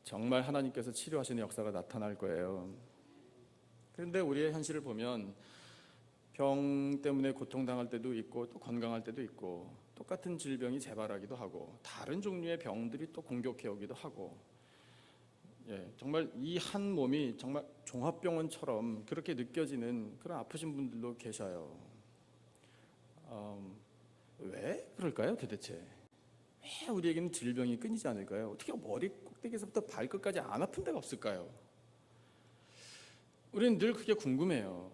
정말 하나님께서 치료하시는 역사가 나타날 거예요. 그런데 우리의 현실을 보면 병 때문에 고통당할 때도 있고 또 건강할 때도 있고, 똑같은 질병이 재발하기도 하고 다른 종류의 병들이 또 공격해 오기도 하고, 정말 이 한 몸이 정말 종합병원처럼 그렇게 느껴지는 그런 아프신 분들도 계셔요. 왜 그럴까요 도대체? 왜 우리에게는 질병이 끊이지 않을까요? 어떻게 머리 꼭대기에서부터 발끝까지 안 아픈 데가 없을까요? 우리는 늘 그게 궁금해요.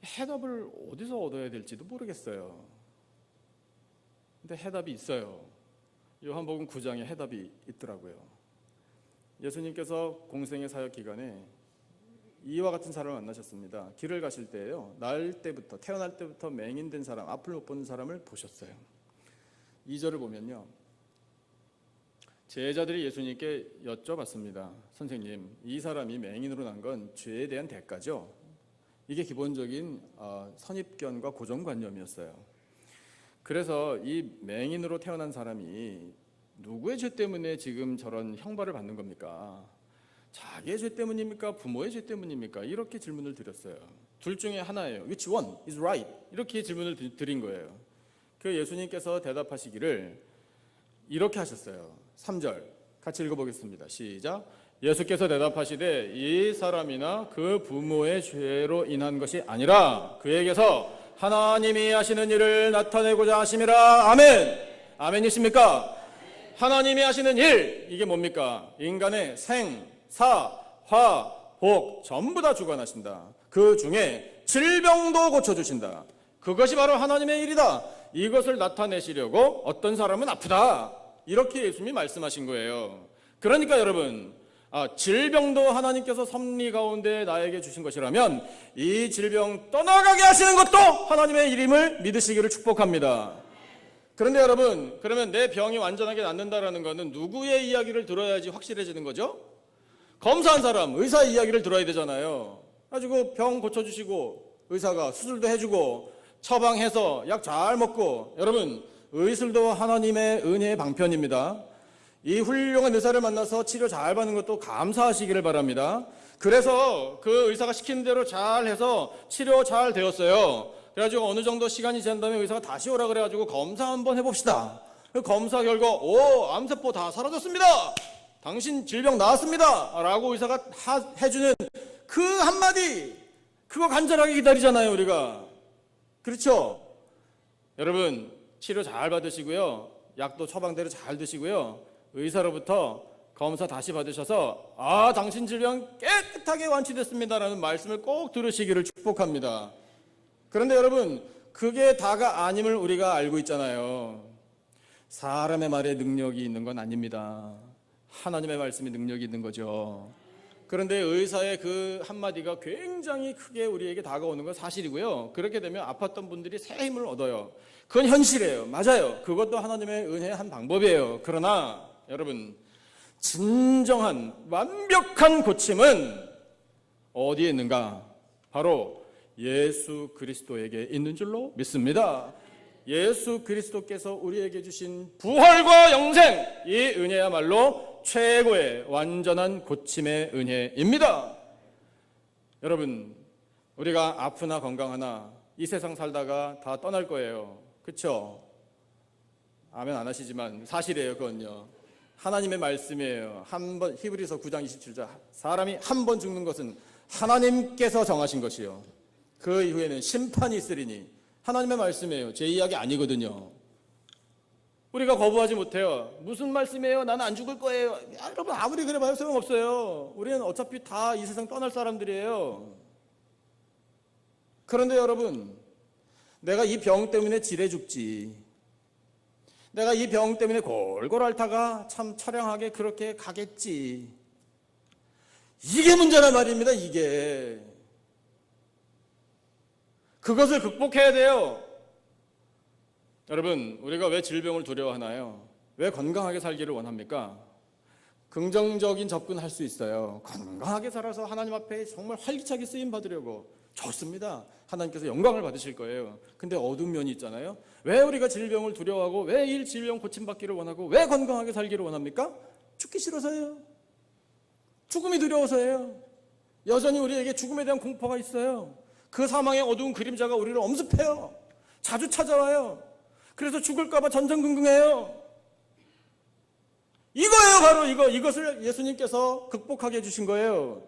해답을 어디서 얻어야 될지도 모르겠어요. 근데 해답이 있어요. 요한복음 9장에 해답이 있더라고요. 예수님께서 공생의 사역 기간에 이와 같은 사람을 만나셨습니다. 길을 가실 때예요. 태어날 때부터 맹인된 사람, 앞을 못 보는 사람을 보셨어요. 2절을 보면요, 제자들이 예수님께 여쭤봤습니다. 선생님, 이 사람이 맹인으로 난 건 죄에 대한 대가죠? 이게 기본적인 선입견과 고정관념이었어요. 그래서 이 맹인으로 태어난 사람이 누구의 죄 때문에 지금 저런 형벌을 받는 겁니까? 자기의 죄 때문입니까? 부모의 죄 때문입니까? 이렇게 질문을 드렸어요. 둘 중에 하나예요. Which one is right? 이렇게 질문을 드린 거예요. 그 예수님께서 대답하시기를 이렇게 하셨어요. 3절 같이 읽어보겠습니다. 시작. 예수께서 대답하시되 이 사람이나 그 부모의 죄로 인한 것이 아니라 그에게서 하나님이 하시는 일을 나타내고자 하심이라. 아멘. 아멘이십니까? 하나님이 하시는 일, 이게 뭡니까? 인간의 생, 사, 화, 복 전부 다 주관하신다. 그 중에 질병도 고쳐주신다. 그것이 바로 하나님의 일이다. 이것을 나타내시려고 어떤 사람은 아프다, 이렇게 예수님이 말씀하신 거예요. 그러니까 여러분, 질병도 하나님께서 섭리 가운데 나에게 주신 것이라면 이 질병 떠나가게 하시는 것도 하나님의 일임을 믿으시기를 축복합니다. 그런데 여러분, 그러면 내 병이 완전하게 낫는다라는 것은 누구의 이야기를 들어야지 확실해지는 거죠? 검사한 사람, 의사의 이야기를 들어야 되잖아요. 가지고 병 고쳐주시고 의사가 수술도 해주고 처방해서 약 잘 먹고, 여러분, 의술도 하나님의 은혜의 방편입니다. 이 훌륭한 의사를 만나서 치료 잘 받는 것도 감사하시기를 바랍니다. 그래서 그 의사가 시키는 대로 잘 해서 치료 잘 되었어요. 그래가지고 어느 정도 시간이 지난 다음에 의사가 다시 오라 그래가지고 검사 한번 해봅시다. 그 검사 결과 암세포 다 사라졌습니다. 당신 질병 나았습니다 라고 의사가 해주는 그 한마디, 그거 간절하게 기다리잖아요 우리가. 그렇죠? 여러분, 치료 잘 받으시고요, 약도 처방대로 잘 드시고요, 의사로부터 검사 다시 받으셔서 당신 질병 깨끗하게 완치됐습니다 라는 말씀을 꼭 들으시기를 축복합니다. 그런데 여러분, 그게 다가 아님을 우리가 알고 있잖아요. 사람의 말에 능력이 있는 건 아닙니다. 하나님의 말씀에 능력이 있는 거죠. 그런데 의사의 그 한마디가 굉장히 크게 우리에게 다가오는 건 사실이고요. 그렇게 되면 아팠던 분들이 새 힘을 얻어요. 그건 현실이에요. 맞아요. 그것도 하나님의 은혜의 한 방법이에요. 그러나 여러분, 진정한 완벽한 고침은 어디에 있는가? 바로 예수 그리스도에게 있는 줄로 믿습니다. 예수 그리스도께서 우리에게 주신 부활과 영생, 이 은혜야말로 최고의 완전한 고침의 은혜입니다. 여러분, 우리가 아프나 건강하나 이 세상 살다가 다 떠날 거예요. 그렇죠? 아멘 안 하시지만 사실이에요. 그건요, 하나님의 말씀이에요. 한번, 히브리서 9장 27절, 사람이 한 번 죽는 것은 하나님께서 정하신 것이요, 그 이후에는 심판이 있으리니. 하나님의 말씀이에요. 제 이야기 아니거든요. 우리가 거부하지 못해요. 무슨 말씀이에요? 나는 안 죽을 거예요. 여러분, 아무리 그래봐요 소용없어요. 우리는 어차피 다 이 세상 떠날 사람들이에요. 그런데 여러분, 내가 이 병 때문에 지레 죽지, 내가 이 병 때문에 골골 앓다가 참 처량하게 그렇게 가겠지, 이게 문제란 말입니다. 이게 그것을 극복해야 돼요. 여러분, 우리가 왜 질병을 두려워하나요? 왜 건강하게 살기를 원합니까? 긍정적인 접근할 수 있어요. 건강하게 살아서 하나님 앞에 정말 활기차게 쓰임 받으려고, 좋습니다. 하나님께서 영광을 받으실 거예요. 근데 어두운 면이 있잖아요. 왜 우리가 질병을 두려워하고, 왜 이 질병 고침받기를 원하고, 왜 건강하게 살기를 원합니까? 죽기 싫어서요. 죽음이 두려워서예요. 여전히 우리에게 죽음에 대한 공포가 있어요. 그 사망의 어두운 그림자가 우리를 엄습해요. 자주 찾아와요. 그래서 죽을까봐 전전긍긍해요. 이거예요, 바로 이것을 예수님께서 극복하게 해주신 거예요.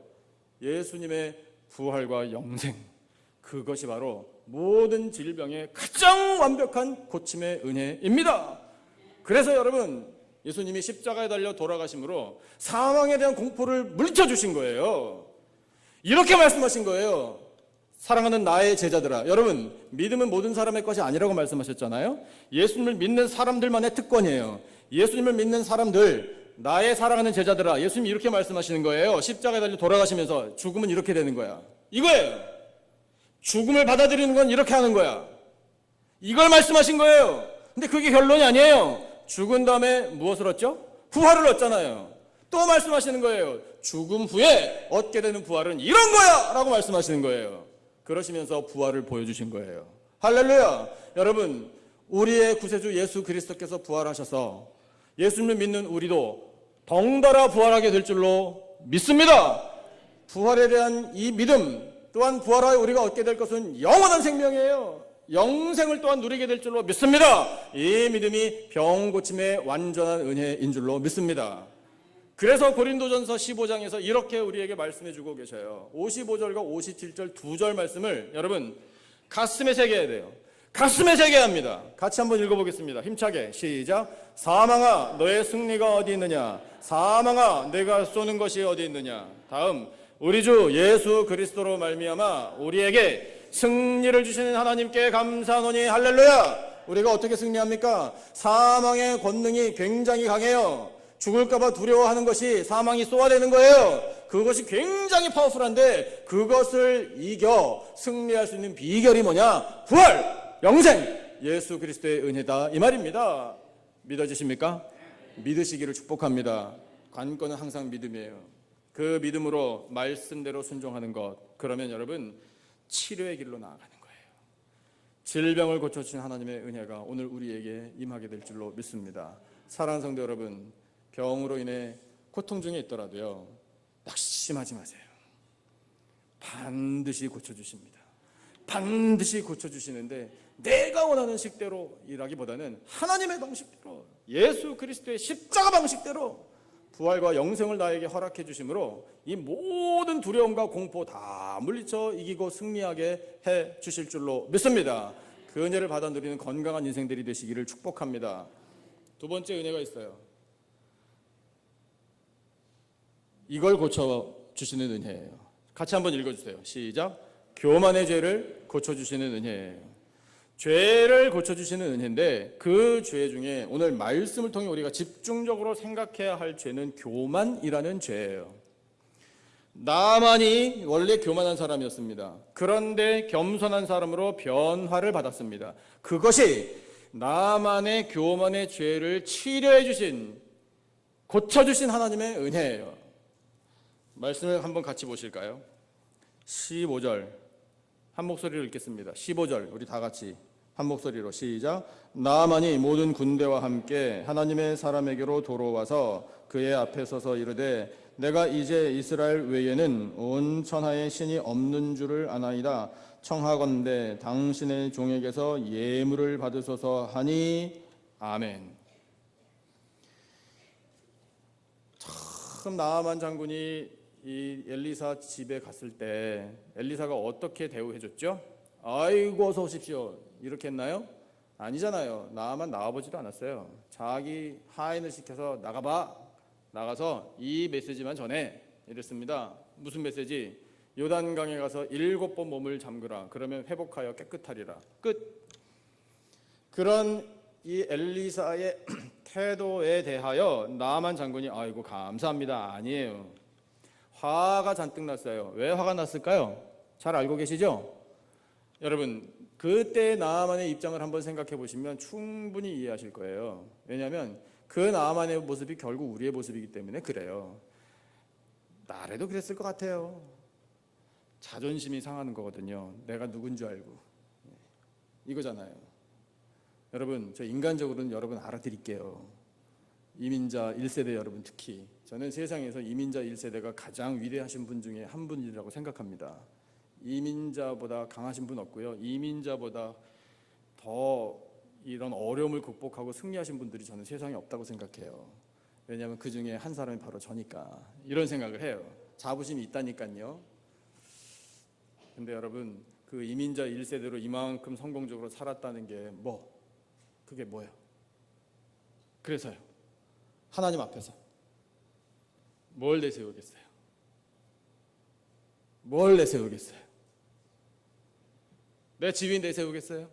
예수님의 부활과 영생, 그것이 바로 모든 질병의 가장 완벽한 고침의 은혜입니다. 그래서 여러분, 예수님이 십자가에 달려 돌아가심으로 사망에 대한 공포를 물리쳐주신 거예요. 이렇게 말씀하신 거예요. 사랑하는 나의 제자들아, 여러분, 믿음은 모든 사람의 것이 아니라고 말씀하셨잖아요. 예수님을 믿는 사람들만의 특권이에요. 예수님을 믿는 사람들, 나의 사랑하는 제자들아, 예수님이 이렇게 말씀하시는 거예요. 십자가에 달려 돌아가시면서 죽음은 이렇게 되는 거야. 이거예요. 죽음을 받아들이는 건 이렇게 하는 거야. 이걸 말씀하신 거예요. 근데 그게 결론이 아니에요. 죽은 다음에 무엇을 얻죠? 부활을 얻잖아요. 또 말씀하시는 거예요. 죽음 후에 얻게 되는 부활은 이런 거야! 라고 말씀하시는 거예요. 그러시면서 부활을 보여주신 거예요. 할렐루야! 여러분, 우리의 구세주 예수 그리스도께서 부활하셔서 예수님을 믿는 우리도 덩달아 부활하게 될 줄로 믿습니다. 부활에 대한 이 믿음, 또한 부활하여 우리가 얻게 될 것은 영원한 생명이에요. 영생을 또한 누리게 될 줄로 믿습니다. 이 믿음이 병 고침의 완전한 은혜인 줄로 믿습니다. 그래서 고린도전서 15장에서 이렇게 우리에게 말씀해 주고 계셔요. 55절과 57절 두 절 말씀을 여러분 가슴에 새겨야 돼요. 가슴에 새겨야 합니다. 같이 한번 읽어보겠습니다. 힘차게 시작. 사망아 너의 승리가 어디 있느냐? 사망아 내가 쏘는 것이 어디 있느냐? 다음, 우리 주 예수 그리스도로 말미암아 우리에게 승리를 주시는 하나님께 감사하노니. 할렐루야. 우리가 어떻게 승리합니까? 사망의 권능이 굉장히 강해요. 죽을까봐 두려워하는 것이 사망이 쏘아대는 거예요. 그것이 굉장히 파워풀한데 그것을 이겨 승리할 수 있는 비결이 뭐냐? 부활, 영생, 예수 그리스도의 은혜다, 이 말입니다. 믿어지십니까? 믿으시기를 축복합니다. 관건은 항상 믿음이에요. 그 믿음으로 말씀대로 순종하는 것, 그러면 여러분 치료의 길로 나아가는 거예요. 질병을 고쳐주신 하나님의 은혜가 오늘 우리에게 임하게 될 줄로 믿습니다. 사랑하는 성도 여러분, 병으로 인해 고통 중에 있더라도요, 낙심하지 마세요. 반드시 고쳐주십니다. 반드시 고쳐주시는데 내가 원하는 식대로 일하기보다는 하나님의 방식대로, 예수 그리스도의 십자가 방식대로 부활과 영생을 나에게 허락해 주심으로 이 모든 두려움과 공포 다 물리쳐 이기고 승리하게 해 주실 줄로 믿습니다. 그 은혜를 받아 누리는 건강한 인생들이 되시기를 축복합니다. 두 번째 은혜가 있어요. 이걸 고쳐주시는 은혜예요. 같이 한번 읽어주세요. 시작. 교만의 죄를 고쳐주시는 은혜예요. 죄를 고쳐주시는 은혜인데 그 죄 중에 오늘 말씀을 통해 우리가 집중적으로 생각해야 할 죄는 교만이라는 죄예요. 나만이 원래 교만한 사람이었습니다. 그런데 겸손한 사람으로 변화를 받았습니다. 그것이 나만의 교만의 죄를 치료해 주신, 고쳐주신 하나님의 은혜예요. 말씀을 한번 같이 보실까요? 15절 한 목소리로 읽겠습니다. 15절 우리 다 같이 한 목소리로 시작. 나아만이 모든 군대와 함께 하나님의 사람에게로 돌아와서 그의 앞에 서서 이르되 내가 이제 이스라엘 외에는 온 천하에 신이 없는 줄을 아나이다. 청하건대 당신의 종에게서 예물을 받으소서 하니. 아멘. 참, 나아만 장군이 이 엘리사 집에 갔을 때 엘리사가 어떻게 대우해줬죠? 아이고 어서 오십시오 이렇게 했나요? 아니잖아요. 나아만 나와보지도 않았어요. 자기 하인을 시켜서 나가봐, 나가서 이 메시지만 전해 이랬습니다. 무슨 메시지? 요단강에 가서 7번 몸을 잠그라. 그러면 회복하여 깨끗하리라. 끝. 그런 이 엘리사의 태도에 대하여 나아만 장군이 아이고 감사합니다 아니에요. 화가 잔뜩 났어요. 왜 화가 났을까요? 잘 알고 계시죠? 여러분, 그때 나아만의 입장을 한번 생각해 보시면 충분히 이해하실 거예요. 왜냐하면 그 나아만의 모습이 결국 우리의 모습이기 때문에 그래요. 나라도 그랬을 것 같아요. 자존심이 상하는 거거든요. 내가 누군 줄 알고. 이거잖아요. 여러분, 저 인간적으로는 여러분 알아드릴게요. 이민자 1세대 여러분, 특히 저는 세상에서 이민자 1세대가 가장 위대하신 분 중에 한 분이라고 생각합니다. 이민자보다 강하신 분 없고요, 이민자보다 더 이런 어려움을 극복하고 승리하신 분들이 저는 세상에 없다고 생각해요. 왜냐하면 그 중에 한 사람이 바로 저니까, 이런 생각을 해요. 자부심이 있다니까요. 근데 여러분, 그 이민자 1세대로 이만큼 성공적으로 살았다는 게 그게 뭐예요? 그래서요, 하나님 앞에서 뭘 내세우겠어요? 뭘 내세우겠어요? 내 지위 내세우겠어요?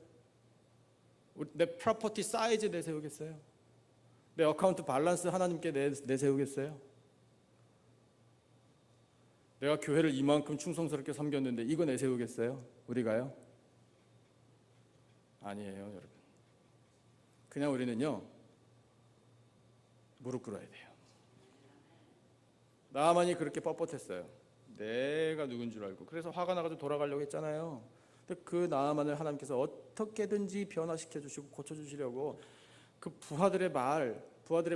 내 프로퍼티 사이즈 내세우겠어요? 내 어카운트 밸런스 하나님께 내세우겠어요? 내가 교회를 이만큼 충성스럽게 섬겼는데 이거 내세우겠어요? 우리가요? 아니에요, 여러분. 그냥 우리는요, 무릎 꿇어야 돼요. 나만이 그렇게 뻣뻣했어요. 내가 누군 줄 알고. 그래서 화가 나가지고 돌아가려고 했잖아요. 근데 그 나만을 하나님께서 어떻게든지 변화시켜 주시고 고쳐 주시려고 그 부하들의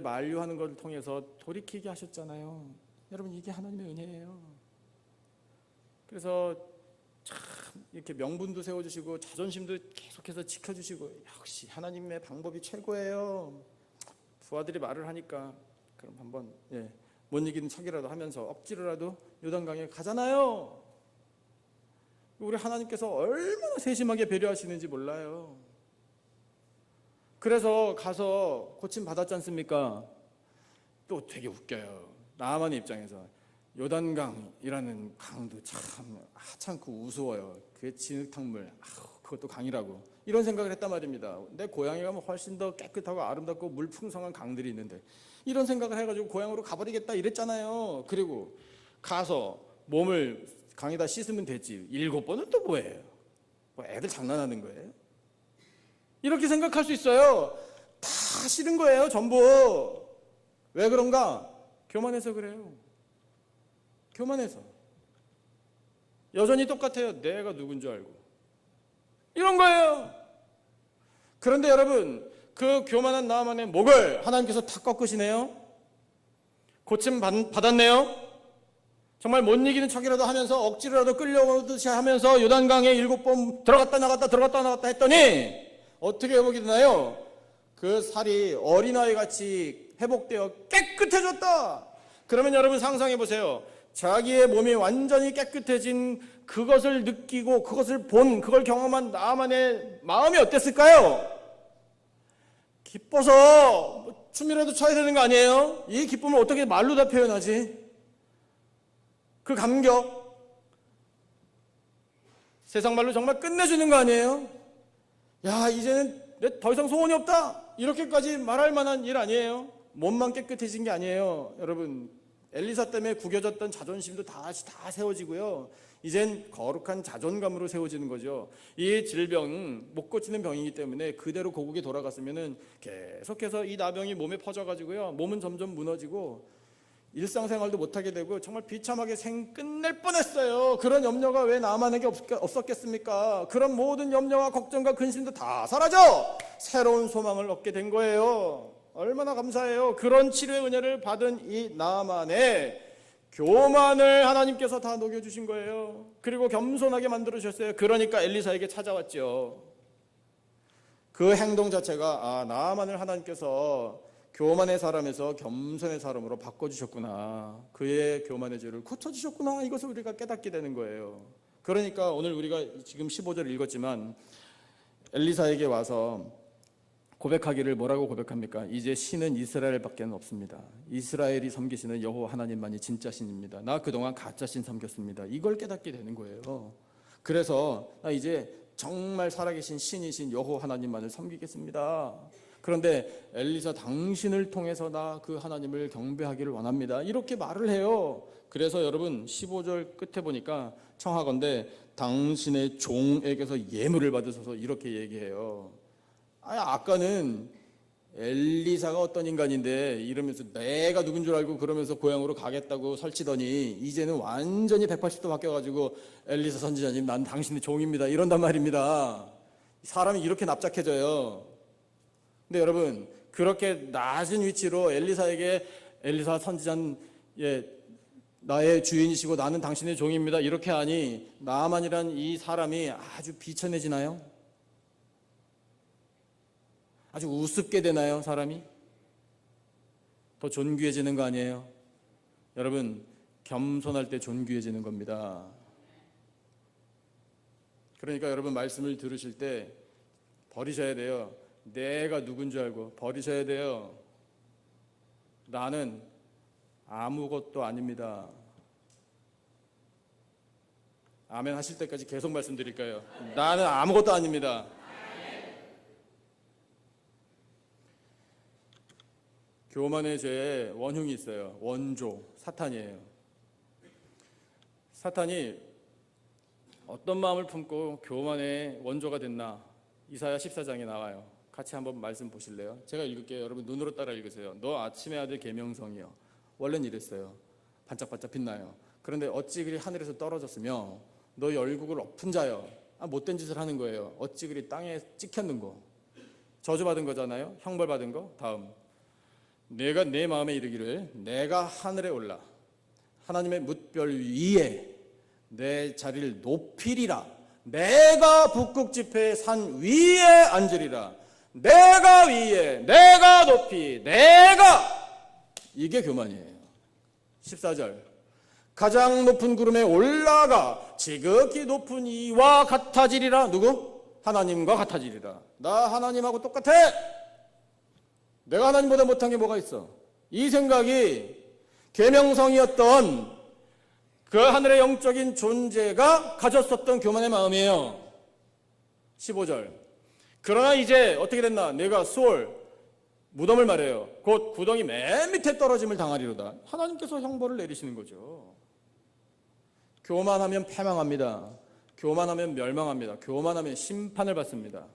만류하는 것을 통해서 돌이키게 하셨잖아요. 여러분, 이게 하나님의 은혜예요. 그래서 참 이렇게 명분도 세워주시고 자존심도 계속해서 지켜주시고, 역시 하나님의 방법이 최고예요. 부하들이 말을 하니까 그럼 한번 못 이기는 척이라도 하면서 억지로라도 요단강에 가잖아요. 우리 하나님께서 얼마나 세심하게 배려하시는지 몰라요. 그래서 가서 고침 받았지 않습니까? 또 되게 웃겨요. 나만의 입장에서 요단강이라는 강도 참 하찮고 우스워요. 그게 진흙탕물, 그것도 강이라고, 이런 생각을 했단 말입니다. 내 고향에 가면 훨씬 더 깨끗하고 아름답고 물 풍성한 강들이 있는데, 이런 생각을 해가지고 고향으로 가버리겠다 이랬잖아요. 그리고 가서 몸을 강에다 씻으면 되지, 7번은 또 뭐예요? 애들 장난하는 거예요? 이렇게 생각할 수 있어요. 다 싫은 거예요, 전부. 왜 그런가? 교만해서 그래요. 교만해서. 여전히 똑같아요. 내가 누군 줄 알고. 이런 거예요. 그런데 여러분, 그 교만한 나만의 목을 하나님께서 탁 꺾으시네요. 고침 받았네요. 정말 못 이기는 척이라도 하면서 억지로라도 끌려오듯이 하면서 요단강에 7번 들어갔다 나갔다 했더니 어떻게 회복이 되나요? 그 살이 어린아이 같이 회복되어 깨끗해졌다. 그러면 여러분 상상해 보세요. 자기의 몸이 완전히 깨끗해진 그것을 느끼고 그것을 그걸 경험한 나만의 마음이 어땠을까요? 기뻐서 춤이라도 춰야 되는 거 아니에요? 이 기쁨을 어떻게 말로 다 표현하지? 그 감격, 세상 말로 정말 끝내주는 거 아니에요? 야, 이제는 내 더 이상 소원이 없다, 이렇게까지 말할 만한 일 아니에요? 몸만 깨끗해진 게 아니에요. 여러분, 엘리사 때문에 구겨졌던 자존심도 다시 다 세워지고요, 이젠 거룩한 자존감으로 세워지는 거죠. 이 질병, 못 고치는 병이기 때문에 그대로 고국에 돌아갔으면 계속해서 이 나병이 몸에 퍼져가지고요, 몸은 점점 무너지고 일상생활도 못하게 되고 정말 비참하게 끝낼 뻔했어요. 그런 염려가 왜 나만에게 없었겠습니까? 그런 모든 염려와 걱정과 근심도 다 사라져 새로운 소망을 얻게 된 거예요. 얼마나 감사해요. 그런 치료의 은혜를 받은 이 나만의 교만을 하나님께서 다 녹여주신 거예요. 그리고 겸손하게 만들어주셨어요. 그러니까 엘리사에게 찾아왔죠. 그 행동 자체가 나만을 하나님께서 교만의 사람에서 겸손의 사람으로 바꿔주셨구나, 그의 교만의 죄를 고쳐주셨구나, 이것을 우리가 깨닫게 되는 거예요. 그러니까 오늘 우리가 지금 15절을 읽었지만 엘리사에게 와서 고백하기를 뭐라고 고백합니까? 이제 신은 이스라엘밖에 없습니다. 이스라엘이 섬기시는 여호와 하나님만이 진짜 신입니다. 나 그동안 가짜 신 섬겼습니다. 이걸 깨닫게 되는 거예요. 그래서 나 이제 정말 살아계신 신이신 여호와 하나님만을 섬기겠습니다. 그런데 엘리사, 당신을 통해서 나 그 하나님을 경배하기를 원합니다, 이렇게 말을 해요. 그래서 여러분 15절 끝에 보니까 청하건대 당신의 종에게서 예물을 받으셔서 이렇게 얘기해요. 아까는 엘리사가 어떤 인간인데 이러면서 내가 누군 줄 알고 그러면서 고향으로 가겠다고 설치더니 이제는 완전히 180도 바뀌어가지고 엘리사 선지자님, 난 당신의 종입니다, 이런단 말입니다. 사람이 이렇게 납작해져요. 근데 여러분, 그렇게 낮은 위치로 엘리사에게 엘리사 선지자는 나의 주인이시고 나는 당신의 종입니다 이렇게 하니 나아만이란 이 사람이 아주 비천해지나요? 아주 우습게 되나요? 사람이? 더 존귀해지는 거 아니에요? 여러분, 겸손할 때 존귀해지는 겁니다. 그러니까 여러분 말씀을 들으실 때 버리셔야 돼요. 내가 누군 줄 알고 버리셔야 돼요. 나는 아무것도 아닙니다. 아멘 하실 때까지 계속 말씀드릴까요? 나는 아무것도 아닙니다. 교만의 죄에 원흉이 있어요. 원조, 사탄이에요. 사탄이 어떤 마음을 품고 교만의 원조가 됐나? 이사야 14장에 나와요. 같이 한번 말씀 보실래요? 제가 읽을게요. 여러분 눈으로 따라 읽으세요. 너 아침의 아들 계명성이여. 원래는 이랬어요. 반짝반짝 빛나요. 그런데 어찌 그리 하늘에서 떨어졌으며 너 열국을 엎은 자여. 못된 짓을 하는 거예요. 어찌 그리 땅에 찍혔는고. 저주받은 거잖아요. 형벌받은 거. 다음, 내가 내 마음에 이르기를 내가 하늘에 올라 하나님의 뭇별 위에 내 자리를 높이리라. 내가 북극 지폐의 산 위에 앉으리라. 내가 위에, 내가 높이, 내가. 이게 교만이에요. 14절, 가장 높은 구름에 올라가 지극히 높은 이와 같아지리라. 누구? 하나님과 같아지리라. 나 하나님하고 똑같아. 내가 하나님보다 못한 게 뭐가 있어? 이 생각이 계명성이었던 그 하늘의 영적인 존재가 가졌었던 교만의 마음이에요. 15절, 그러나 이제 어떻게 됐나? 내가 수월 무덤을 말해요. 곧 구덩이 맨 밑에 떨어짐을 당하리로다. 하나님께서 형벌을 내리시는 거죠. 교만하면 패망합니다. 교만하면 멸망합니다. 교만하면 심판을 받습니다.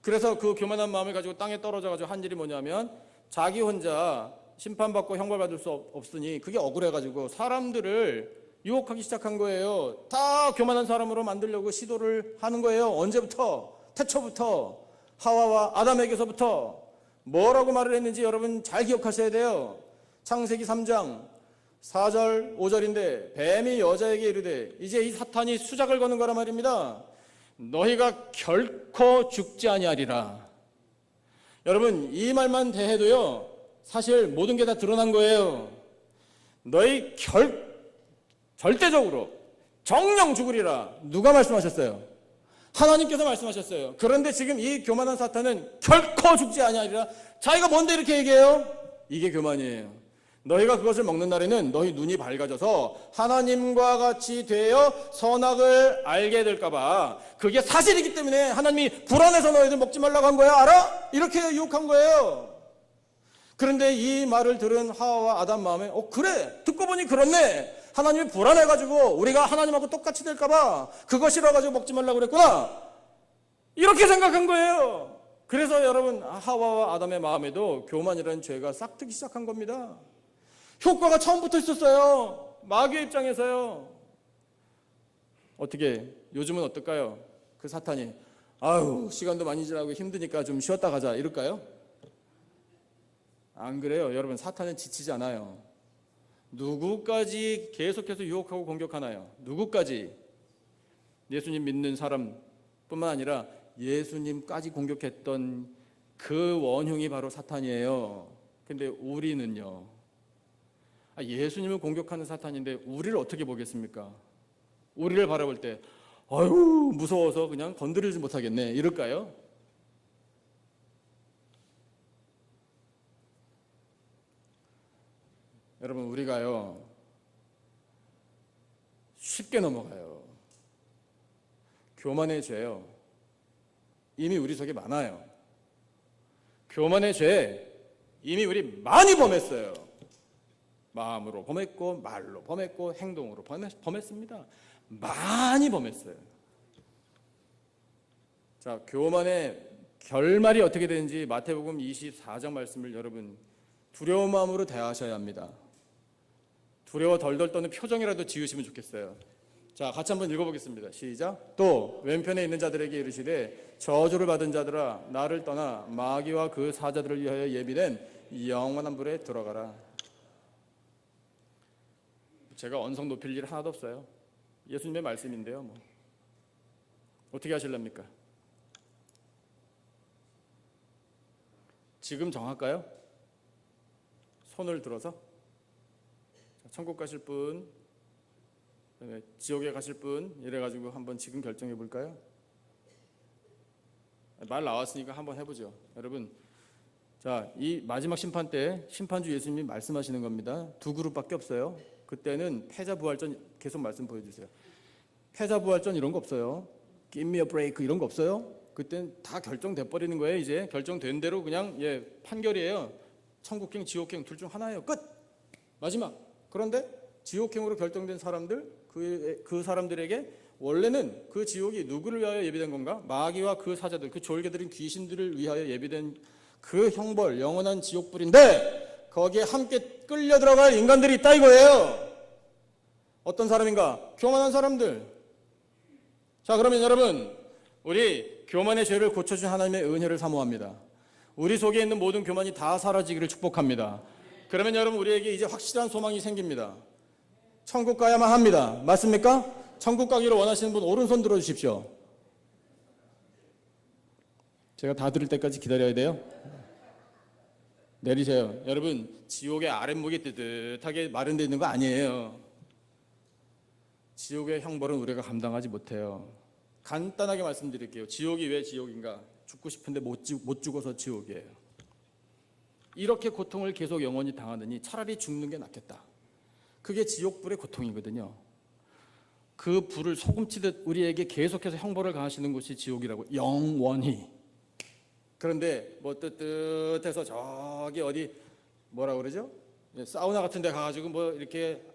그래서 그 교만한 마음을 가지고 땅에 떨어져가지고 한 일이 뭐냐면 자기 혼자 심판받고 형벌받을 수 없으니 그게 억울해가지고 사람들을 유혹하기 시작한 거예요. 다 교만한 사람으로 만들려고 시도를 하는 거예요. 언제부터? 태초부터. 하와와 아담에게서부터. 뭐라고 말을 했는지 여러분 잘 기억하셔야 돼요. 창세기 3장 4절 5절인데 뱀이 여자에게 이르되, 이제 이 사탄이 수작을 거는 거란 말입니다. 너희가 결코 죽지 아니하리라. 여러분 이 말만 대해도요 사실 모든 게 다 드러난 거예요. 너희 절대적으로 정령 죽으리라. 누가 말씀하셨어요? 하나님께서 말씀하셨어요. 그런데 지금 이 교만한 사탄은 결코 죽지 아니하리라. 자기가 뭔데 이렇게 얘기해요? 이게 교만이에요. 너희가 그것을 먹는 날에는 너희 눈이 밝아져서 하나님과 같이 되어 선악을 알게 될까봐. 그게 사실이기 때문에 하나님이 불안해서 너희들 먹지 말라고 한 거야. 알아? 이렇게 유혹한 거예요. 그런데 이 말을 들은 하와와 아담 마음에 그래, 듣고 보니 그렇네. 하나님이 불안해가지고 우리가 하나님하고 똑같이 될까봐 그거 싫어가지고 먹지 말라고 그랬구나. 이렇게 생각한 거예요. 그래서 여러분 하와와 아담의 마음에도 교만이라는 죄가 싹트기 시작한 겁니다. 효과가 처음부터 있었어요. 마귀의 입장에서요. 어떻게 요즘은 어떨까요? 그 사탄이 아유 시간도 많이 지나고 힘드니까 좀 쉬었다 가자 이럴까요? 안 그래요. 여러분 사탄은 지치지 않아요. 누구까지 계속해서 유혹하고 공격하나요? 누구까지? 예수님 믿는 사람뿐만 아니라 예수님까지 공격했던 그 원흉이 바로 사탄이에요. 근데 우리는요, 예수님을 공격하는 사탄인데 우리를 어떻게 보겠습니까? 우리를 바라볼 때 아유 무서워서 그냥 건드리지 못하겠네 이럴까요? 여러분 우리가요 쉽게 넘어가요. 교만의 죄요 이미 우리 속에 많아요. 교만의 죄 이미 우리 많이 범했어요. 마음으로 범했고 말로 범했고 행동으로 범했습니다. 많이 범했어요. 자, 교만의 결말이 어떻게 되는지 마태복음 24장 말씀을 여러분 두려운 마음으로 대하셔야 합니다. 두려워 덜덜 떠는 표정이라도 지으시면 좋겠어요. 자, 같이 한번 읽어보겠습니다. 시작. 또 왼편에 있는 자들에게 이르시되 저주를 받은 자들아 나를 떠나 마귀와 그 사자들을 위하여 예비된 영원한 불에 들어가라. 제가 언성 높일 일 하나도 없어요. 예수님의 말씀인데요. 뭐 어떻게 하실랍니까? 지금 정할까요? 손을 들어서 천국 가실 분, 지옥에 가실 분 이래가지고 한번 지금 결정해 볼까요? 말 나왔으니까 한번 해보죠. 여러분, 자, 이 마지막 심판 때 심판주 예수님이 말씀하시는 겁니다. 두 그룹밖에 없어요. 그때는 패자부활전 계속 말씀 보여주세요. 패자부활전 이런 거 없어요. Give me a break 이런 거 없어요. 그때는 다 결정돼 버리는 거예요. 이제 결정된 대로 그냥 판결이에요. 천국행, 지옥행 둘 중 하나예요. 끝. 마지막. 그런데 지옥행으로 결정된 사람들, 그 사람들에게 원래는 그 지옥이 누구를 위하여 예비된 건가? 마귀와 그 사자들, 그 졸개들인 귀신들을 위하여 예비된 그 형벌, 영원한 지옥불인데 거기에 함께 끌려 들어갈 인간들이 있다 이거예요. 어떤 사람인가? 교만한 사람들. 자, 그러면 여러분, 우리 교만의 죄를 고쳐준 하나님의 은혜를 사모합니다. 우리 속에 있는 모든 교만이 다 사라지기를 축복합니다. 그러면 여러분, 우리에게 이제 확실한 소망이 생깁니다. 천국 가야만 합니다. 맞습니까? 천국 가기를 원하시는 분 오른손 들어주십시오. 제가 다 들을 때까지 기다려야 돼요. 내리세요. 여러분, 지옥의 아랫목이 뜨뜻하게 마련되어 있는 거 아니에요. 지옥의 형벌은 우리가 감당하지 못해요. 간단하게 말씀드릴게요. 지옥이 왜 지옥인가? 죽고 싶은데 못 죽어서 지옥이에요. 이렇게 고통을 계속 영원히 당하느니 차라리 죽는 게 낫겠다. 그게 지옥불의 고통이거든요. 그 불을 소금치듯 우리에게 계속해서 형벌을 가하시는 곳이 지옥이라고, 영원히. 그런데 뭐 뜨뜻해서 저기 어디 뭐라 그러죠? 사우나 같은 데 가가지고 뭐 이렇게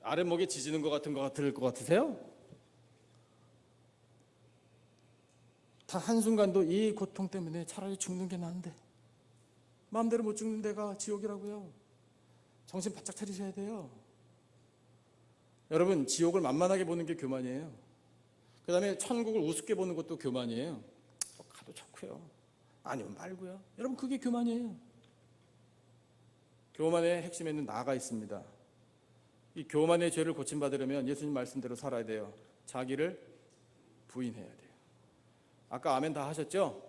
아랫목에 지지는 것 같을 것 같으세요? 단 한순간도 이 고통 때문에 차라리 죽는 게 나은데 마음대로 못 죽는 데가 지옥이라고요. 정신 바짝 차리셔야 돼요. 여러분, 지옥을 만만하게 보는 게 교만이에요. 그 다음에 천국을 우습게 보는 것도 교만이에요. 가도 좋고요, 아니면 말고요. 여러분, 그게 교만이에요. 교만의 핵심에는 나가 있습니다. 이 교만의 죄를 고침받으려면 예수님 말씀대로 살아야 돼요. 자기를 부인해야 돼요. 아까 아멘 다 하셨죠?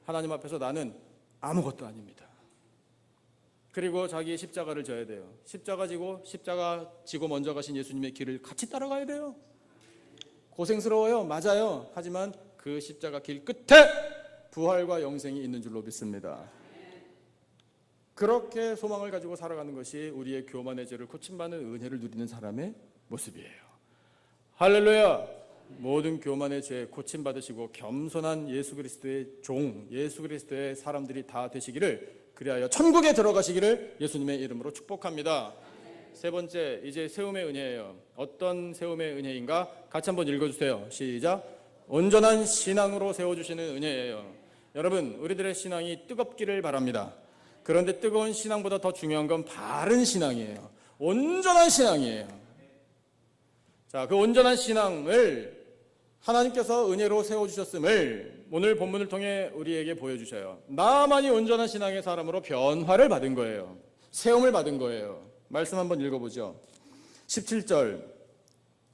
하나님 앞에서 나는 아무것도 아닙니다. 그리고 자기의 십자가를 져야 돼요. 십자가 지고 먼저 가신 예수님의 길을 같이 따라가야 돼요. 고생스러워요. 맞아요. 하지만 그 십자가 길 끝에 부활과 영생이 있는 줄로 믿습니다. 그렇게 소망을 가지고 살아가는 것이 우리의 교만의 죄를 고침받는 은혜를 누리는 사람의 모습이에요. 할렐루야. 모든 교만의 죄 고침받으시고 겸손한 예수 그리스도의 종, 예수 그리스도의 사람들이 다 되시기를, 그리하여 천국에 들어가시기를 예수님의 이름으로 축복합니다. 세 번째, 이제 세움의 은혜예요. 어떤 세움의 은혜인가? 같이 한번 읽어주세요. 시작. 온전한 신앙으로 세워주시는 은혜예요. 여러분, 우리들의 신앙이 뜨겁기를 바랍니다. 그런데 뜨거운 신앙보다 더 중요한 건 바른 신앙이에요. 온전한 신앙이에요. 자, 그 온전한 신앙을 하나님께서 은혜로 세워주셨음을 오늘 본문을 통해 우리에게 보여주셔요. 나만이 온전한 신앙의 사람으로 변화를 받은 거예요. 세움을 받은 거예요. 말씀 한번 읽어보죠. 17절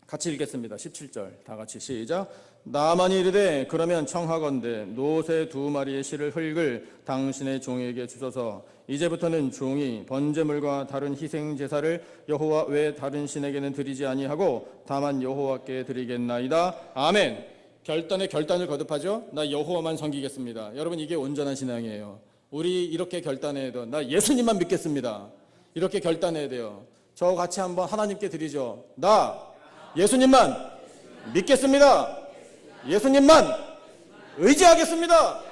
같이 읽겠습니다. 17절 다 같이 시작. 나만이 이르되 그러면 청하건대 노새 2마리의 실을 흙을 당신의 종에게 주소서. 이제부터는 종이 번제물과 다른 희생 제사를 여호와 외 다른 신에게는 드리지 아니하고 다만 여호와께 드리겠나이다. 아멘. 결단에 결단을 거듭하죠. 나 여호와만 섬기겠습니다. 여러분, 이게 온전한 신앙이에요. 우리 이렇게 결단해야 돼요. 나 예수님만 믿겠습니다. 이렇게 결단해야 돼요. 저 같이 한번 하나님께 드리죠. 나 예수님만 믿겠습니다. 예수님만 의지하겠습니다.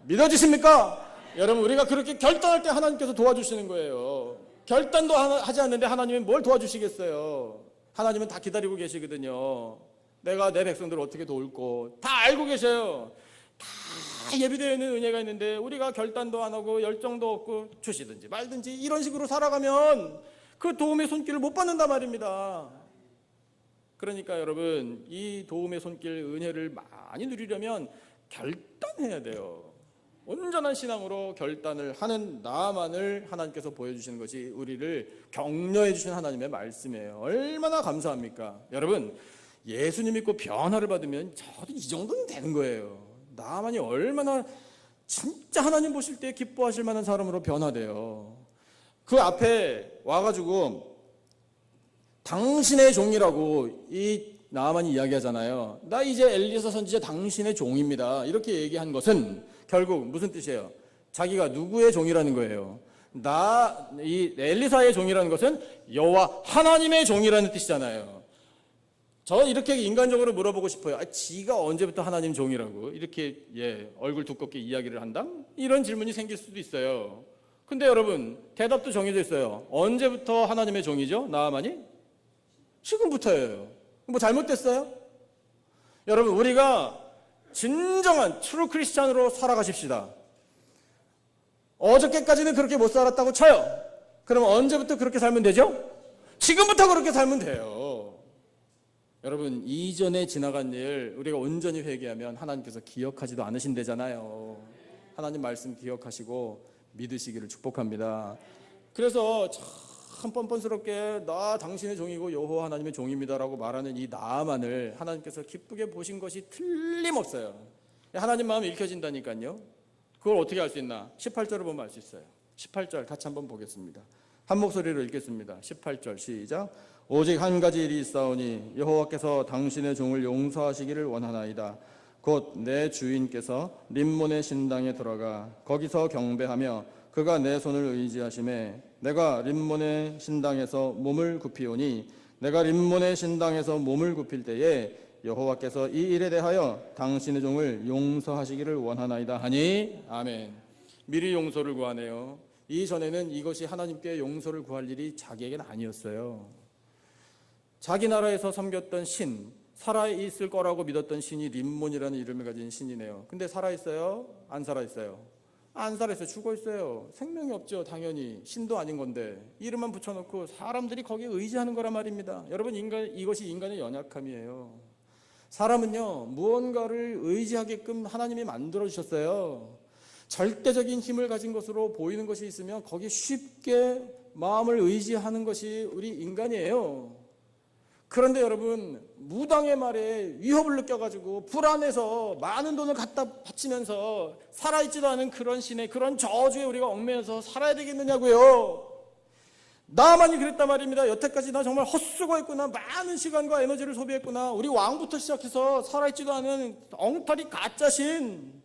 믿어지십니까? 여러분, 우리가 그렇게 결단할 때 하나님께서 도와주시는 거예요. 결단도 하지 않는데 하나님이 뭘 도와주시겠어요? 하나님은 다 기다리고 계시거든요. 내가 내 백성들을 어떻게 도울고 다 알고 계셔요. 다 예비되어 있는 은혜가 있는데 우리가 결단도 안 하고 열정도 없고 주시든지 말든지 이런 식으로 살아가면 그 도움의 손길을 못 받는단 말입니다. 그러니까 여러분, 이 도움의 손길 은혜를 많이 누리려면 결단해야 돼요. 온전한 신앙으로 결단을 하는 나만을 하나님께서 보여주시는 것이 우리를 격려해 주신 하나님의 말씀이에요. 얼마나 감사합니까? 여러분, 예수님 믿고 변화를 받으면 저도 이 정도는 되는 거예요. 나만이 얼마나 진짜 하나님 보실 때 기뻐하실 만한 사람으로 변화돼요. 그 앞에 와가지고 당신의 종이라고 이 나만이 이야기하잖아요. 나 이제 엘리사 선지자 당신의 종입니다. 이렇게 얘기한 것은 결국 무슨 뜻이에요? 자기가 누구의 종이라는 거예요. 이 엘리사의 종이라는 것은 여호와 하나님의 종이라는 뜻이잖아요. 저 이렇게 인간적으로 물어보고 싶어요. 지가 언제부터 하나님 종이라고 이렇게 얼굴 두껍게 이야기를 한다? 이런 질문이 생길 수도 있어요. 근데 여러분, 대답도 정해져 있어요. 언제부터 하나님의 종이죠? 나아만이? 지금부터예요. 뭐 잘못됐어요? 여러분, 우리가 진정한 트루 크리스찬으로 살아가십시다. 어저께까지는 그렇게 못 살았다고 쳐요. 그럼 언제부터 그렇게 살면 되죠? 지금부터 그렇게 살면 돼요. 여러분, 이전에 지나간 일 우리가 온전히 회개하면 하나님께서 기억하지도 않으신대잖아요. 하나님 말씀 기억하시고 믿으시기를 축복합니다. 그래서 참 뻔뻔스럽게 나 당신의 종이고 여호와 하나님의 종입니다라고 말하는 이 나만을 하나님께서 기쁘게 보신 것이 틀림없어요. 하나님 마음이 읽혀진다니까요. 그걸 어떻게 알 수 있나? 18절을 보면 알 수 있어요. 18절 같이 한번 보겠습니다. 한 목소리로 읽겠습니다. 18절 시작. 오직 한 가지 일이 있사오니 여호와께서 당신의 종을 용서하시기를 원하나이다. 곧 내 주인께서 림몬의 신당에 들어가 거기서 경배하며 그가 내 손을 의지하심에 내가 림몬의 신당에서 몸을 굽히오니 내가 림몬의 신당에서 몸을 굽힐 때에 여호와께서 이 일에 대하여 당신의 종을 용서하시기를 원하나이다 하니 아멘. 미리 용서를 구하네요. 이전에는 이것이 하나님께 용서를 구할 일이 자기에게는 아니었어요. 자기 나라에서 섬겼던 신, 살아있을 거라고 믿었던 신이 림몬이라는 이름을 가진 신이네요. 근데 살아있어요? 안 살아있어요? 안 살아있어요. 죽어있어요. 생명이 없죠. 당연히 신도 아닌 건데 이름만 붙여놓고 사람들이 거기에 의지하는 거란 말입니다. 여러분, 이것이 인간의 연약함이에요. 사람은요, 무언가를 의지하게끔 하나님이 만들어주셨어요. 절대적인 힘을 가진 것으로 보이는 것이 있으면 거기에 쉽게 마음을 의지하는 것이 우리 인간이에요. 그런데 여러분, 무당의 말에 위협을 느껴가지고 불안해서 많은 돈을 갖다 바치면서 살아있지도 않은 그런 신의 그런 저주에 우리가 얽매여서 살아야 되겠느냐고요. 나만이 그랬단 말입니다. 여태까지 나 정말 헛수고했구나. 많은 시간과 에너지를 소비했구나. 우리 왕부터 시작해서 살아있지도 않은 엉터리 가짜신.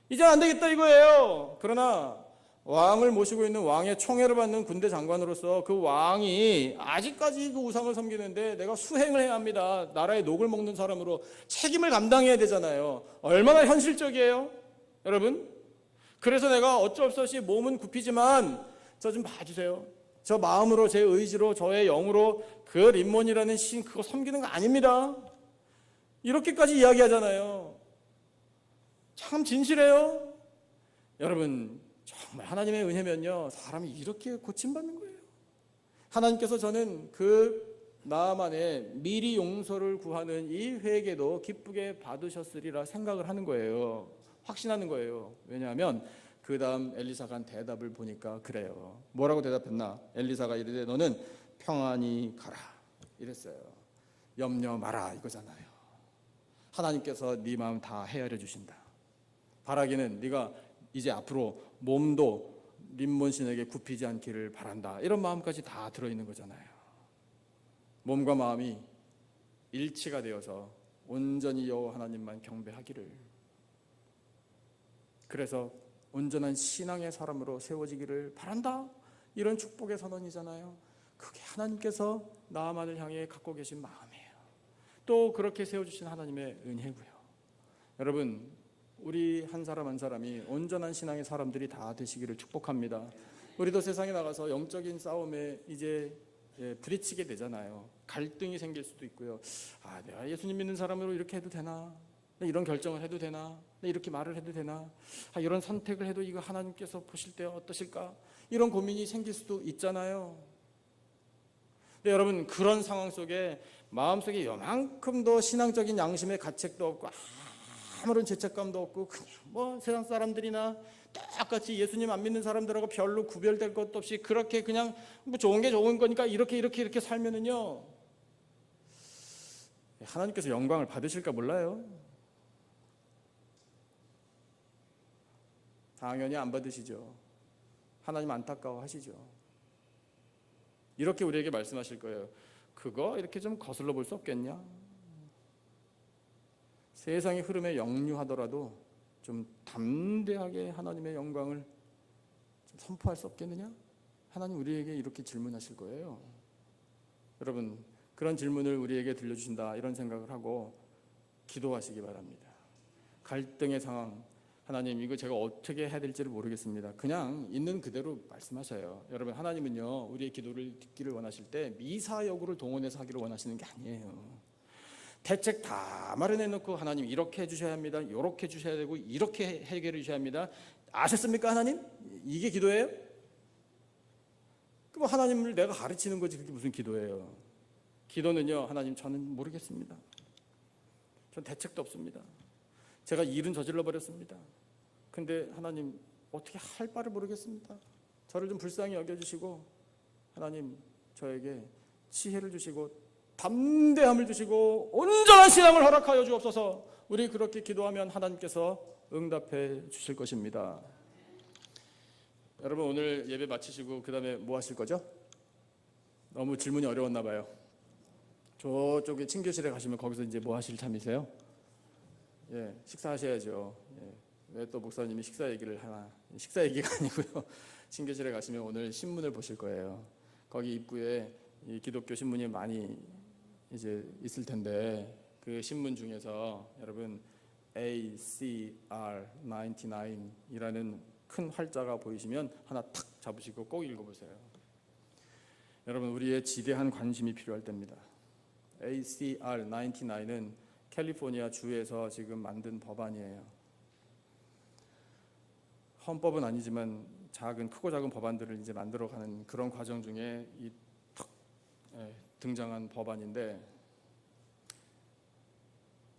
이제 안 되겠다 이거예요. 그러나 왕을 모시고 있는 왕의 총애를 받는 군대 장관으로서 그 왕이 아직까지 그 우상을 섬기는데 내가 수행을 해야 합니다. 나라의 녹을 먹는 사람으로 책임을 감당해야 되잖아요. 얼마나 현실적이에요, 여러분? 그래서 내가 어쩔 수 없이 몸은 굽히지만 저 좀 봐주세요. 저 마음으로, 제 의지로, 저의 영으로 그 림몬이라는 신 그거 섬기는 거 아닙니다. 이렇게까지 이야기하잖아요. 참 진실해요. 여러분, 정말 하나님의 은혜면요, 사람이 이렇게 고침받는 거예요. 하나님께서 저는 그 나만의 미리 용서를 구하는 이 회개도 기쁘게 받으셨으리라 생각을 하는 거예요. 확신하는 거예요. 왜냐하면 그 다음 엘리사가 한 대답을 보니까 그래요. 뭐라고 대답했나? 엘리사가 이르되 너는 평안히 가라 이랬어요. 염려 마라 이거잖아요. 하나님께서 네 마음 다 헤아려 주신다. 바라기는 네가 이제 앞으로 몸도 림몬 신에게 굽히지 않기를 바란다. 이런 마음까지 다 들어있는 거잖아요. 몸과 마음이 일치가 되어서 온전히 여호와 하나님만 경배하기를. 그래서 온전한 신앙의 사람으로 세워지기를 바란다. 이런 축복의 선언이잖아요. 그게 하나님께서 나만을 향해 갖고 계신 마음이에요. 또 그렇게 세워주신 하나님의 은혜고요. 여러분, 우리 한 사람 한 사람이 온전한 신앙의 사람들이 다 되시기를 축복합니다. 우리도 세상에 나가서 영적인 싸움에 이제 부딪히게 되잖아요. 갈등이 생길 수도 있고요. 내가 예수님 믿는 사람으로 이렇게 해도 되나? 이런 결정을 해도 되나? 이렇게 말을 해도 되나? 이런 선택을 해도 이거 하나님께서 보실 때 어떠실까? 이런 고민이 생길 수도 있잖아요. 근데 여러분, 그런 상황 속에 마음속에 요만큼 더 신앙적인 양심의 가책도 없고 아무런 죄책감도 없고 그냥 뭐 세상 사람들이나 똑같이 예수님 안 믿는 사람들하고 별로 구별될 것도 없이 그렇게 그냥 뭐 좋은 게 좋은 거니까 이렇게 살면은요, 하나님께서 영광을 받으실까 몰라요. 당연히 안 받으시죠. 하나님 안타까워하시죠. 이렇게 우리에게 말씀하실 거예요. 그거 이렇게 좀 거슬러 볼 수 없겠냐? 세상의 흐름에 역류하더라도 좀 담대하게 하나님의 영광을 좀 선포할 수 없겠느냐? 하나님 우리에게 이렇게 질문하실 거예요. 여러분, 그런 질문을 우리에게 들려주신다 이런 생각을 하고 기도하시기 바랍니다. 갈등의 상황, 하나님 이거 제가 어떻게 해야 될지를 모르겠습니다. 그냥 있는 그대로 말씀하셔요. 여러분, 하나님은요 우리의 기도를 듣기를 원하실 때 미사여구를 동원해서 하기를 원하시는 게 아니에요. 대책 다 마련해놓고 하나님 이렇게 해주셔야 합니다, 이렇게 해주셔야 되고 이렇게 해결해 주셔야 합니다. 아셨습니까 하나님? 이게 기도예요? 그럼 하나님을 내가 가르치는 거지 그게 무슨 기도예요? 기도는요, 하나님 저는 모르겠습니다. 전 대책도 없습니다. 제가 일은 저질러 버렸습니다. 근데 하나님 어떻게 할 바를 모르겠습니다. 저를 좀 불쌍히 여겨주시고 하나님 저에게 지혜를 주시고 담대함을 주시고 온전한 신앙을 허락하여 주옵소서. 우리 그렇게 기도하면 하나님께서 응답해 주실 것입니다. 여러분, 오늘 예배 마치시고 그 다음에 뭐 하실 거죠? 너무 질문이 어려웠나 봐요. 저쪽에 친교실에 가시면 거기서 이제 뭐 하실 참이세요? 예, 식사하셔야죠. 예, 왜 또 목사님이 식사 얘기를 하나? 식사 얘기가 아니고요. 친교실에 가시면 오늘 신문을 보실 거예요. 거기 입구에 이 기독교 신문이 많이 이제 있을 텐데 그 신문 중에서 여러분 ACR99이라는 큰 활자가 보이시면 하나 탁 잡으시고 꼭 읽어보세요. 여러분, 우리의 지대한 관심이 필요할 때입니다. ACR99는 캘리포니아 주에서 지금 만든 법안이에요. 헌법은 아니지만 크고 작은 법안들을 이제 만들어가는 그런 과정 중에 이 탁 등장한 법안인데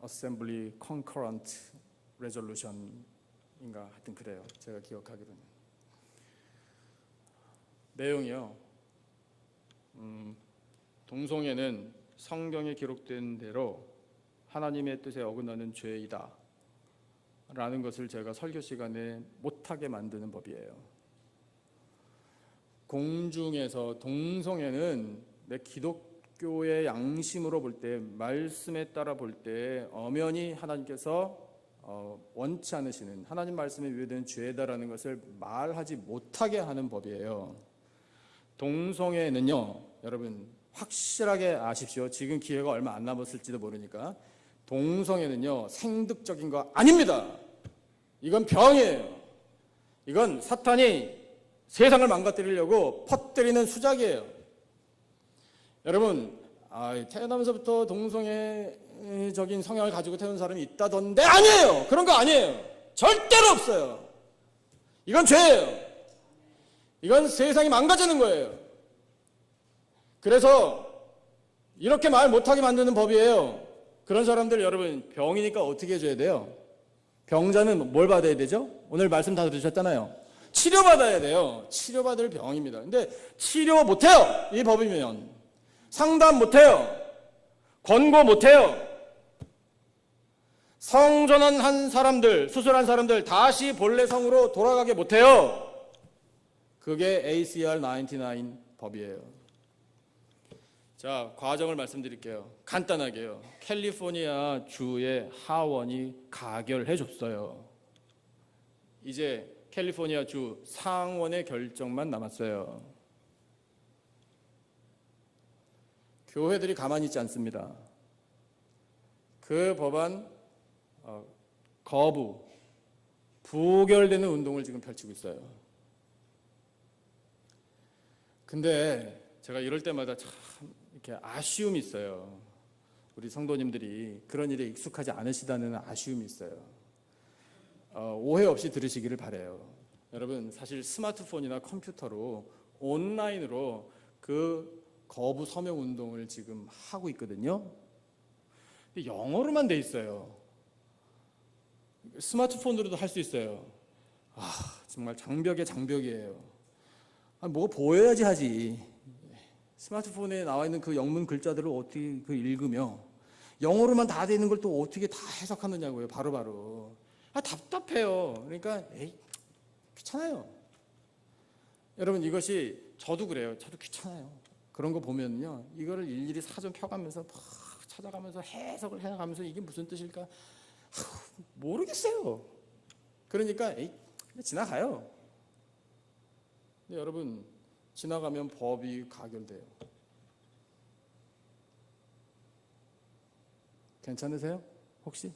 Assembly Concurrent Resolution인가 하여튼 그래요. 제가 기억하기로는 내용이요. 동성애는 성경에 기록된 대로 하나님의 뜻에 어긋나는 죄이다 라는 것을 제가 설교 시간에 못하게 만드는 법이에요. 공중에서 동성애는 내 기독교의 양심으로 볼 때, 말씀에 따라 볼 때 엄연히 하나님께서 원치 않으시는, 하나님 말씀에 위배되는 죄다라는 것을 말하지 못하게 하는 법이에요. 동성애는요, 여러분 확실하게 아십시오. 지금 기회가 얼마 안 남았을지도 모르니까 동성애는요 생득적인 거 아닙니다. 이건 병이에요. 이건 사탄이 세상을 망가뜨리려고 퍼뜨리는 수작이에요. 여러분, 태어나면서부터 동성애적인 성향을 가지고 태어난 사람이 있다던데 아니에요. 그런 거 아니에요. 절대로 없어요. 이건 죄예요. 이건 세상이 망가지는 거예요. 그래서 이렇게 말 못하게 만드는 법이에요. 그런 사람들 여러분 병이니까 어떻게 해줘야 돼요? 병자는 뭘 받아야 되죠? 오늘 말씀 다 들으셨잖아요. 치료받아야 돼요. 치료받을 병입니다. 근데 치료 못해요. 이 법이면 상담 못해요. 권고 못해요. 성전환한 사람들, 수술한 사람들 다시 본래 성으로 돌아가게 못해요. 그게 ACR99 법이에요. 자, 과정을 말씀드릴게요. 간단하게요. 캘리포니아 주의 하원이 가결해 줬어요. 이제 캘리포니아 주 상원의 결정만 남았어요. 교회들이 가만히 있지 않습니다. 그 법안 거부, 부결되는 운동을 지금 펼치고 있어요. 근데 제가 이럴 때마다 참 이렇게 아쉬움이 있어요. 우리 성도님들이 그런 일에 익숙하지 않으시다는 아쉬움이 있어요. 오해 없이 들으시기를 바라요. 여러분, 사실 스마트폰이나 컴퓨터로 온라인으로 그 거부 서명 운동을 지금 하고 있거든요. 근데 영어로만 돼 있어요. 스마트폰으로도 할 수 있어요. 정말 장벽의 장벽이에요. 뭐가 보여야지 하지. 스마트폰에 나와 있는 그 영문 글자들을 어떻게 읽으며 영어로만 다 돼 있는 걸 또 어떻게 다 해석하느냐고요. 바로바로. 답답해요. 그러니까 귀찮아요. 여러분, 이것이 저도 그래요. 저도 귀찮아요. 그런 거 보면요, 이거를 일일이 사전 펴가면서 막 찾아가면서 해석을 해나가면서 이게 무슨 뜻일까 모르겠어요. 그러니까 지나가요. 근데 여러분, 지나가면 법이 가결돼요. 괜찮으세요? 혹시?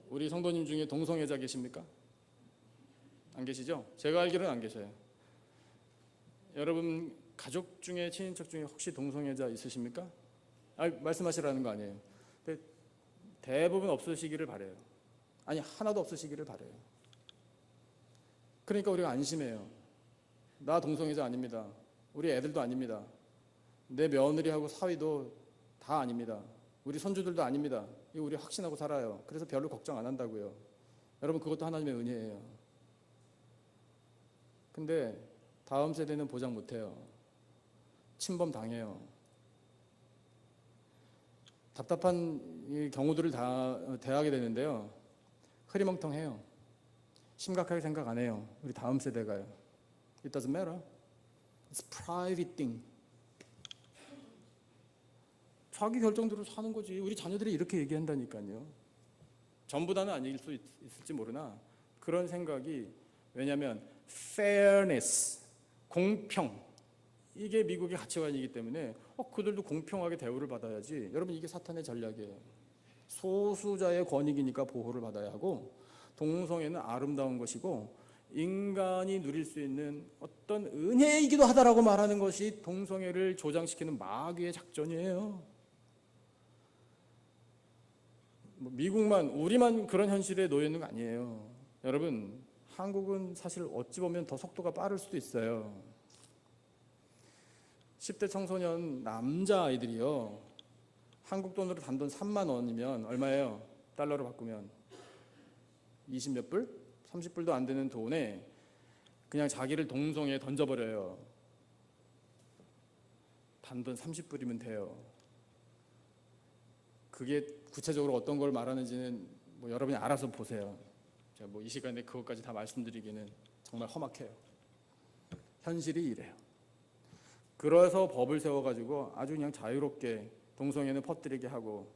우리 성도님 중에 동성애자 계십니까? 안 계시죠? 제가 알기로는 안 계셔요. 여러분 가족 중에, 친인척 중에 혹시 동성애자 있으십니까? 말씀하시라는 거 아니에요. 근데 대부분 없으시기를 바래요. 아니, 하나도 없으시기를 바래요. 그러니까 우리가 안심해요. 나 동성애자 아닙니다. 우리 애들도 아닙니다. 내 며느리하고 사위도 다 아닙니다. 우리 손주들도 아닙니다. 이거 우리 확신하고 살아요. 그래서 별로 걱정 안 한다고요. 여러분, 그것도 하나님의 은혜예요. 근데 다음 세대는 보장 못해요. 침범 당해요. 답답한 경우들을 다 대하게 되는데요, 흐리멍텅해요. 심각하게 생각 안 해요. 우리 다음 세대가요. It doesn't matter. It's private thing. 자기 결정대로 사는 거지. 우리 자녀들이 이렇게 얘기한다니까요. 전부 다는 아닐 수 있을지 모르나 그런 생각이, 왜냐하면 fairness, 공평, 이게 미국의 가치관이기 때문에 그들도 공평하게 대우를 받아야지. 여러분, 이게 사탄의 전략이에요. 소수자의 권익이니까 보호를 받아야 하고, 동성애는 아름다운 것이고 인간이 누릴 수 있는 어떤 은혜이기도 하다라고 말하는 것이 동성애를 조장시키는 마귀의 작전이에요. 미국만, 우리만 그런 현실에 놓여 있는 거 아니에요. 여러분, 한국은 사실 어찌 보면 더 속도가 빠를 수도 있어요. 10대 청소년 남자아이들이요, 한국 돈으로 단돈 3만 원이면 얼마예요? 달러로 바꾸면 20몇 불? 30불도 안 되는 돈에 그냥 자기를 동성애에 던져버려요. 단돈 30불이면 돼요. 그게 구체적으로 어떤 걸 말하는지는 여러분이 알아서 보세요. 제가 이 시간에 그것까지 다 말씀드리기는 정말 험악해요. 현실이 이래요. 그래서 법을 세워가지고 아주 그냥 자유롭게 동성애는 퍼뜨리게 하고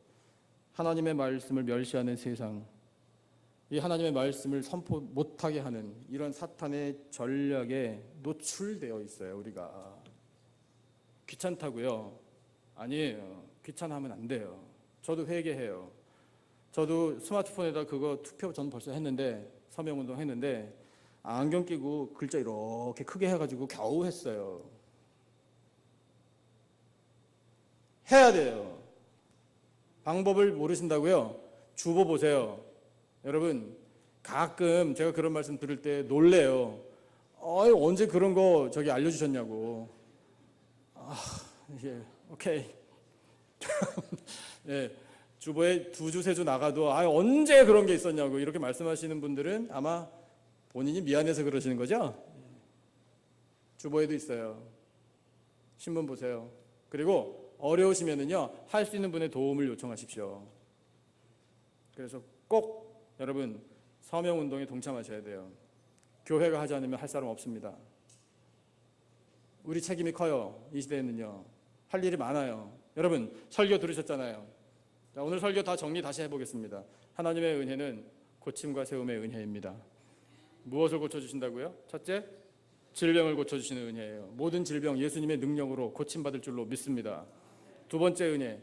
하나님의 말씀을 멸시하는 세상, 이 하나님의 말씀을 선포 못하게 하는 이런 사탄의 전략에 노출되어 있어요. 우리가 귀찮다고요? 아니에요. 귀찮아하면 안 돼요. 저도 회개해요. 저도 스마트폰에다 그거 투표 전 벌써 했는데, 서명운동 했는데 안경 끼고 글자 이렇게 크게 해가지고 겨우 했어요. 해야 돼요. 방법을 모르신다고요? 주보 보세요. 여러분, 가끔 제가 그런 말씀 들을 때 놀래요. 언제 그런 거 알려주셨냐고. 예, 오케이. 예, 주보에 2주, 3주 나가도 언제 그런 게 있었냐고 이렇게 말씀하시는 분들은 아마 본인이 미안해서 그러시는 거죠? 주보에도 있어요. 신문 보세요. 그리고 어려우시면은요, 할 수 있는 분의 도움을 요청하십시오. 그래서 꼭 여러분, 서명운동에 동참하셔야 돼요. 교회가 하지 않으면 할 사람 없습니다. 우리 책임이 커요. 이 시대에는요, 할 일이 많아요. 여러분, 설교 들으셨잖아요. 자, 오늘 설교 다 정리 다시 해보겠습니다. 하나님의 은혜는 고침과 세움의 은혜입니다. 무엇을 고쳐주신다고요? 첫째, 질병을 고쳐주시는 은혜예요. 모든 질병 예수님의 능력으로 고침받을 줄로 믿습니다. 두 번째 은혜,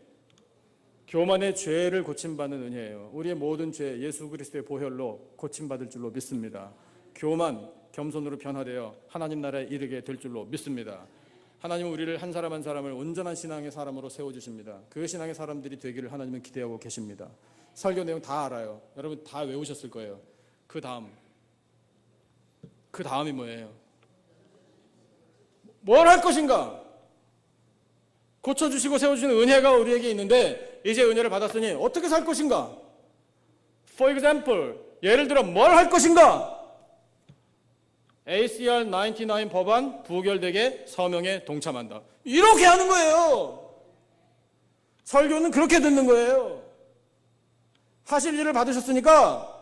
교만의 죄를 고침받는 은혜예요. 우리의 모든 죄 예수 그리스도의 보혈로 고침받을 줄로 믿습니다. 교만, 겸손으로 변화되어 하나님 나라에 이르게 될 줄로 믿습니다. 하나님은 우리를 한 사람 한 사람을 온전한 신앙의 사람으로 세워주십니다. 그 신앙의 사람들이 되기를 하나님은 기대하고 계십니다. 설교 내용 다 알아요. 여러분 다 외우셨을 거예요. 그 다음이 뭐예요? 뭘 할 것인가? 고쳐주시고 세워주시는 은혜가 우리에게 있는데 이제 은혜를 받았으니 어떻게 살 것인가? For example, 예를 들어 뭘 할 것인가? ACR 99 법안 부결되게 서명에 동참한다. 이렇게 하는 거예요. 설교는 그렇게 듣는 거예요. 하실 일을 받으셨으니까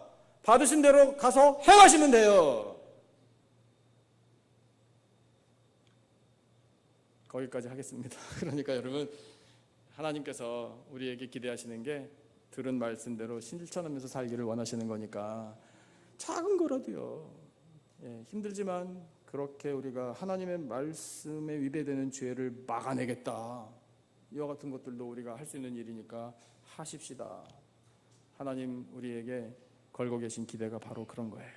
받으신 대로 가서 행하시면 돼요. 거기까지 하겠습니다. 그러니까 여러분, 하나님께서 우리에게 기대하시는 게 들은 말씀대로 실천하면서 살기를 원하시는 거니까 작은 거라도요. 힘들지만 그렇게 우리가 하나님의 말씀에 위배되는 죄를 막아내겠다. 이와 같은 것들도 우리가 할 수 있는 일이니까 하십시다. 하나님 우리에게 걸고 계신 기대가 바로 그런 거예요.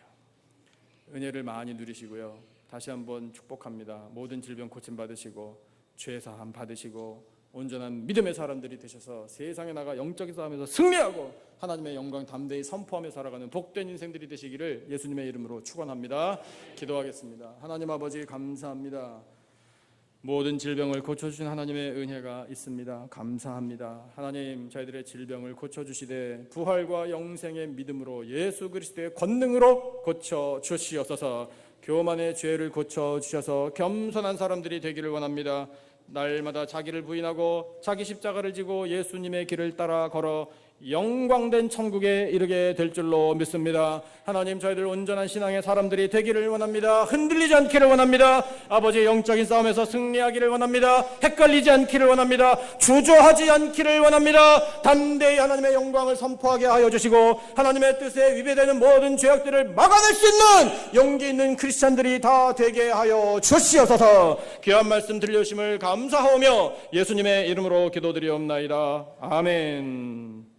은혜를 많이 누리시고요. 다시 한번 축복합니다. 모든 질병 고침 받으시고 죄 사함 받으시고 온전한 믿음의 사람들이 되셔서 세상에 나가 영적인 싸움에서 승리하고 하나님의 영광 담대히 선포하며 살아가는 복된 인생들이 되시기를 예수님의 이름으로 축원합니다. 기도하겠습니다. 하나님 아버지 감사합니다. 모든 질병을 고쳐주신 하나님의 은혜가 있습니다. 감사합니다. 하나님, 저희들의 질병을 고쳐주시되 부활과 영생의 믿음으로 예수 그리스도의 권능으로 고쳐주시옵소서. 교만의 죄를 고쳐주셔서 겸손한 사람들이 되기를 원합니다. 날마다 자기를 부인하고 자기 십자가를 지고 예수님의 길을 따라 걸어 영광된 천국에 이르게 될 줄로 믿습니다. 하나님, 저희들 온전한 신앙의 사람들이 되기를 원합니다. 흔들리지 않기를 원합니다. 아버지의 영적인 싸움에서 승리하기를 원합니다. 헷갈리지 않기를 원합니다. 주저하지 않기를 원합니다. 담대히 하나님의 영광을 선포하게 하여 주시고 하나님의 뜻에 위배되는 모든 죄악들을 막아낼 수 있는 용기 있는 크리스찬들이 다 되게 하여 주시옵소서. 귀한 말씀 들려주심을 감사하오며 예수님의 이름으로 기도드리옵나이다. 아멘.